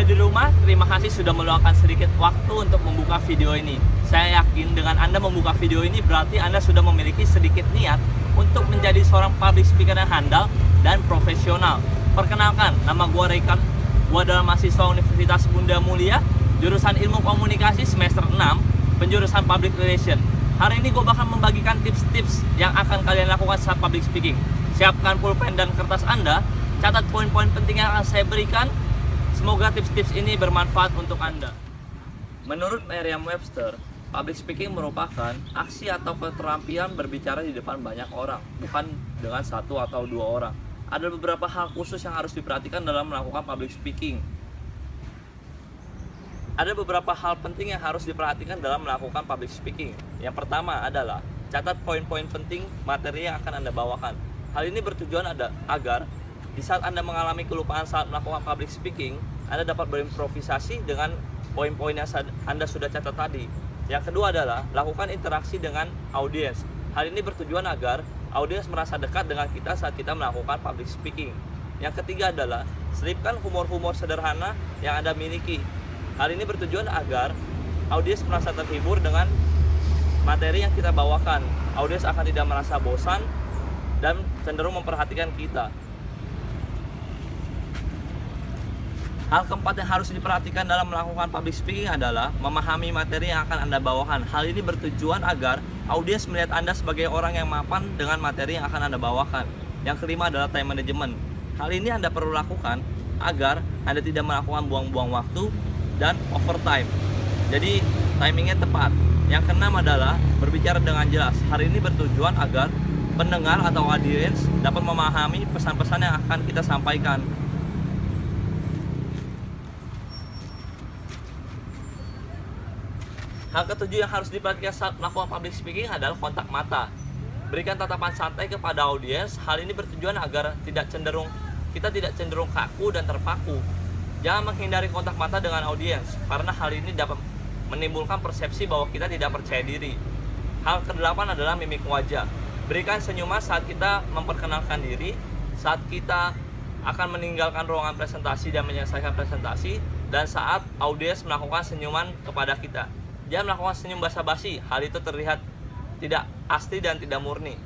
di rumah, terima kasih sudah meluangkan sedikit waktu untuk membuka video ini. Saya yakin dengan Anda membuka video ini berarti Anda sudah memiliki sedikit niat untuk menjadi seorang public speaker yang handal dan profesional. Perkenalkan, nama gue Rekan. Gue adalah mahasiswa Universitas Bunda Mulia, jurusan Ilmu Komunikasi semester 6, penjurusan Public Relation. Hari ini gue bakal membagikan tips-tips yang akan kalian lakukan saat public speaking. Siapkan pulpen dan kertas Anda, catat poin-poin penting yang akan saya berikan. Semoga tips-tips ini bermanfaat untuk Anda. Menurut Merriam-Webster, public speaking merupakan aksi atau keterampilan berbicara di depan banyak orang, bukan dengan satu atau dua orang. Ada beberapa hal khusus yang harus diperhatikan dalam melakukan public speaking. Ada beberapa hal penting yang harus diperhatikan dalam melakukan public speaking. Yang pertama adalah catat poin-poin penting materi yang akan Anda bawakan. Hal ini bertujuan agar di saat Anda mengalami kelupaan saat melakukan public speaking, Anda dapat berimprovisasi dengan poin-poin yang Anda sudah catat tadi. Yang kedua adalah lakukan interaksi dengan audiens. Hal ini bertujuan agar audiens merasa dekat dengan kita saat kita melakukan public speaking. Yang ketiga adalah selipkan humor-humor sederhana yang Anda miliki. Hal ini bertujuan agar audiens merasa terhibur dengan materi yang kita bawakan. Audiens akan tidak merasa bosan dan cenderung memperhatikan kita. Hal keempat yang harus diperhatikan dalam melakukan public speaking adalah memahami materi yang akan Anda bawakan. Hal ini bertujuan agar audiens melihat Anda sebagai orang yang mapan dengan materi yang akan Anda bawakan. Yang kelima adalah time management. Hal ini Anda perlu lakukan agar Anda tidak melakukan buang-buang waktu dan overtime. Jadi timingnya tepat. Yang keenam adalah berbicara dengan jelas. Hal ini bertujuan agar pendengar atau audiens dapat memahami pesan-pesan yang akan kita sampaikan. Hal ketujuh yang harus diperhatikan saat melakukan public speaking adalah kontak mata. Berikan tatapan santai kepada audiens. Hal ini bertujuan agar kita tidak cenderung kaku dan terpaku. Jangan menghindari kontak mata dengan audiens, karena hal ini dapat menimbulkan persepsi bahwa kita tidak percaya diri. Hal kedelapan adalah mimik wajah. Berikan senyuman saat kita memperkenalkan diri, saat kita akan meninggalkan ruangan presentasi dan menyelesaikan presentasi, dan saat audiens melakukan senyuman kepada kita. Jangan melakukan senyum basa-basi, hal itu terlihat tidak asli dan tidak murni.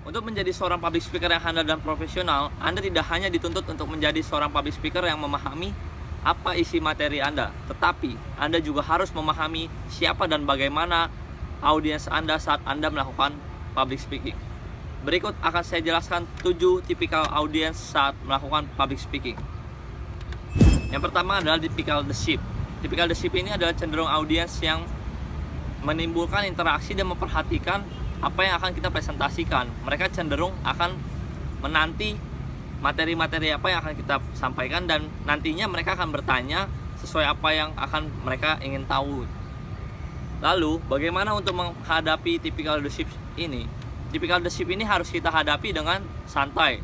Untuk menjadi seorang public speaker yang handal dan profesional, Anda tidak hanya dituntut untuk menjadi seorang public speaker yang memahami apa isi materi Anda, tetapi Anda juga harus memahami siapa dan bagaimana audiens Anda saat Anda melakukan public speaking. Berikut akan saya jelaskan 7 tipikal audiens saat melakukan public speaking. Yang pertama adalah typical the sheep. Typical the sheep ini adalah cenderung audiens yang menimbulkan interaksi dan memperhatikan apa yang akan kita presentasikan. Mereka cenderung akan menanti materi-materi apa yang akan kita sampaikan, dan nantinya mereka akan bertanya sesuai apa yang akan mereka ingin tahu. Lalu, bagaimana untuk menghadapi typical the sheep ini? Typical the sheep ini harus kita hadapi dengan santai.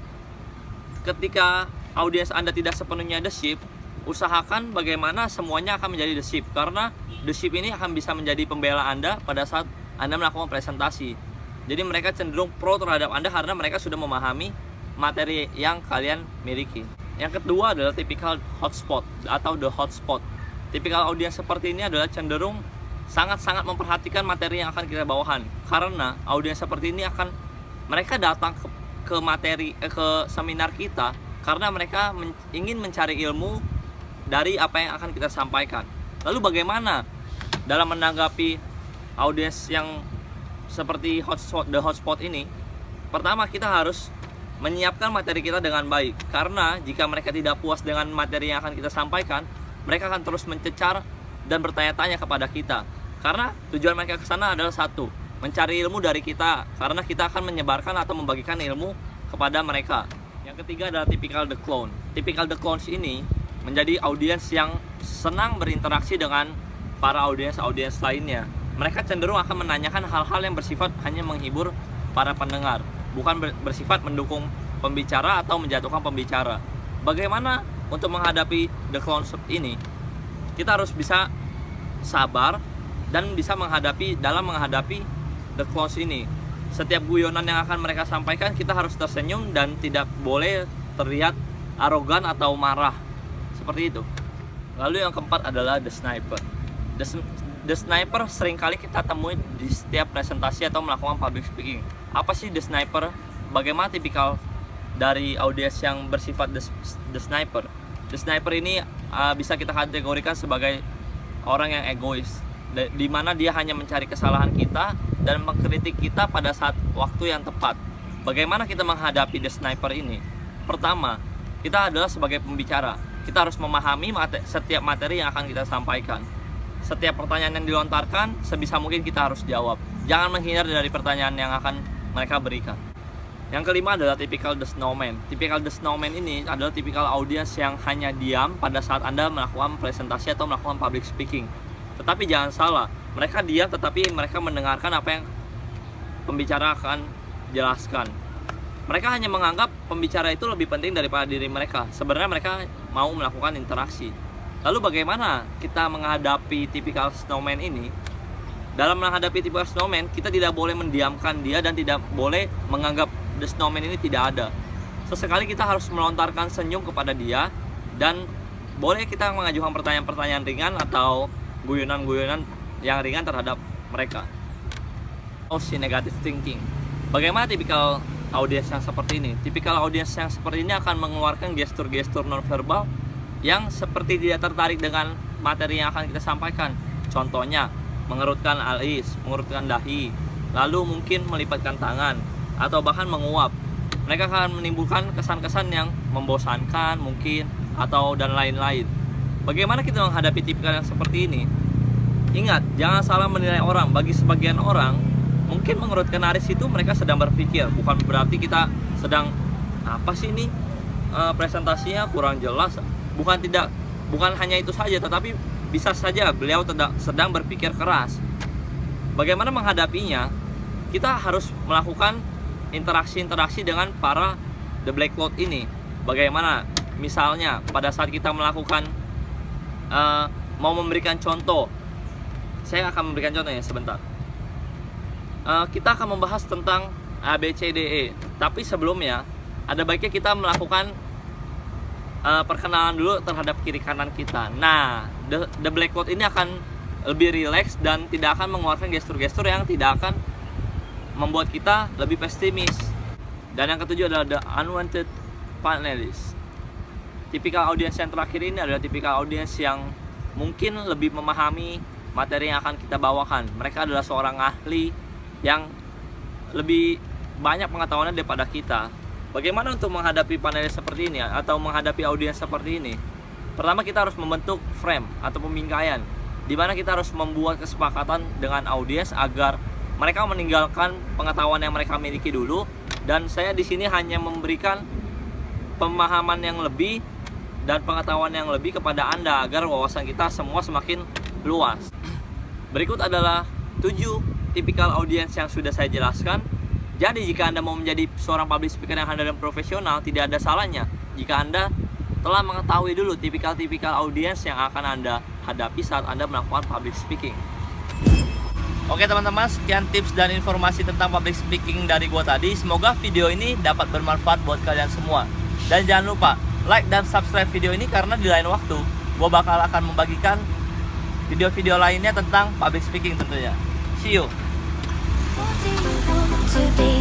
Ketika audiens Anda tidak sepenuhnya the sheep, usahakan bagaimana semuanya akan menjadi the sheep, karena the sheep ini akan bisa menjadi pembela Anda pada saat Anda melakukan presentasi. Jadi mereka cenderung pro terhadap Anda karena mereka sudah memahami materi yang kalian miliki. Yang kedua adalah typical hotspot atau the hotspot. Typical audiens seperti ini adalah cenderung sangat-sangat memperhatikan materi yang akan kita bawakan, karena audiens seperti ini mereka datang ke seminar kita karena mereka ingin mencari ilmu dari apa yang akan kita sampaikan. Lalu bagaimana dalam menanggapi audiens yang seperti the hotspot ini? Pertama, kita harus menyiapkan materi kita dengan baik, karena jika mereka tidak puas dengan materi yang akan kita sampaikan, mereka akan terus mencecar dan bertanya-tanya kepada kita, karena tujuan mereka ke sana adalah satu, mencari ilmu dari kita, karena kita akan menyebarkan atau membagikan ilmu kepada mereka. Yang ketiga adalah typical the clown. Typical the clowns ini menjadi audiens yang senang berinteraksi dengan para audiens lainnya. Mereka cenderung akan menanyakan hal-hal yang bersifat hanya menghibur para pendengar, bukan bersifat mendukung pembicara atau menjatuhkan pembicara. Bagaimana untuk menghadapi the clowns ini? Kita harus bisa sabar dan bisa menghadapi the clowns ini. Setiap guyonan yang akan mereka sampaikan, kita harus tersenyum dan tidak boleh terlihat arogan atau marah seperti itu. Lalu yang keempat adalah the sniper. The sniper seringkali kita temui di setiap presentasi atau melakukan public speaking. Apa sih the sniper? Bagaimana tipikal dari audiens yang bersifat the sniper? The sniper ini bisa kita kategorikan sebagai orang yang egois, di mana dia hanya mencari kesalahan kita dan mengkritik kita pada saat waktu yang tepat. Bagaimana kita menghadapi the sniper ini? Pertama, kita adalah sebagai pembicara. Kita harus memahami setiap materi yang akan kita sampaikan. Setiap pertanyaan yang dilontarkan, sebisa mungkin kita harus jawab. Jangan menghindar dari pertanyaan yang akan mereka berikan. Yang kelima adalah tipikal the snowman. Tipikal the snowman ini adalah tipikal audiens yang hanya diam pada saat Anda melakukan presentasi atau melakukan public speaking. Tetapi jangan salah, mereka diam tetapi mereka mendengarkan apa yang pembicara akan jelaskan. Mereka hanya menganggap pembicara itu lebih penting daripada diri mereka. Sebenarnya mereka mau melakukan interaksi. Lalu bagaimana kita menghadapi tipikal snowman ini? Dalam menghadapi tipikal snowman, kita tidak boleh mendiamkan dia dan tidak boleh menganggap the snowman ini tidak ada. Sesekali kita harus melontarkan senyum kepada dia, dan boleh kita mengajukan pertanyaan-pertanyaan ringan atau guyonan-guyonan yang ringan terhadap mereka. Negative thinking. Bagaimana tipikal audiens yang seperti ini? Tipikal audiens yang seperti ini akan mengeluarkan gestur-gestur nonverbal yang seperti tidak tertarik dengan materi yang akan kita sampaikan. Contohnya, mengerutkan alis, mengerutkan dahi, lalu mungkin melipatkan tangan, atau bahkan menguap. Mereka akan menimbulkan kesan-kesan yang membosankan mungkin, atau dan lain-lain. Bagaimana kita menghadapi tipikal yang seperti ini? Ingat, jangan salah menilai orang. Bagi sebagian orang, mungkin mengerutkan alis itu mereka sedang berpikir, bukan berarti kita sedang apa sih ini presentasinya kurang jelas. Bukan hanya itu saja, tetapi bisa saja beliau sedang berpikir keras. Bagaimana menghadapinya? Kita harus melakukan interaksi dengan para the black cloud ini. Bagaimana? Misalnya pada saat kita melakukan mau memberikan contoh, saya akan memberikan contohnya sebentar. Kita akan membahas tentang ABCDE, tapi sebelumnya ada baiknya kita melakukan perkenalan dulu terhadap kiri kanan kita. Nah, the black cloud ini akan lebih rileks dan tidak akan mengeluarkan gestur-gestur yang tidak akan membuat kita lebih pesimis. Dan yang ketujuh adalah the unwanted panelist. Tipikal audiens yang terakhir ini adalah tipikal audiens yang mungkin lebih memahami materi yang akan kita bawakan. Mereka adalah seorang ahli yang lebih banyak pengetahuannya daripada kita. Bagaimana untuk menghadapi panelis seperti ini atau menghadapi audiens seperti ini? Pertama, kita harus membentuk frame atau pembingkaian, di mana kita harus membuat kesepakatan dengan audiens agar mereka meninggalkan pengetahuan yang mereka miliki dulu, dan saya di sini hanya memberikan pemahaman yang lebih dan pengetahuan yang lebih kepada Anda agar wawasan kita semua semakin luas. Berikut adalah 7 tipikal audiens yang sudah saya jelaskan. Jadi jika Anda mau menjadi seorang public speaker yang handal dan profesional, tidak ada salahnya jika Anda telah mengetahui dulu tipikal-tipikal audiens yang akan Anda hadapi saat Anda melakukan public speaking. Oke teman-teman, sekian tips dan informasi tentang public speaking dari gua tadi. Semoga video ini dapat bermanfaat buat kalian semua. Dan jangan lupa like dan subscribe video ini, karena di lain waktu gua bakal akan membagikan video-video lainnya tentang public speaking tentunya. See you. To be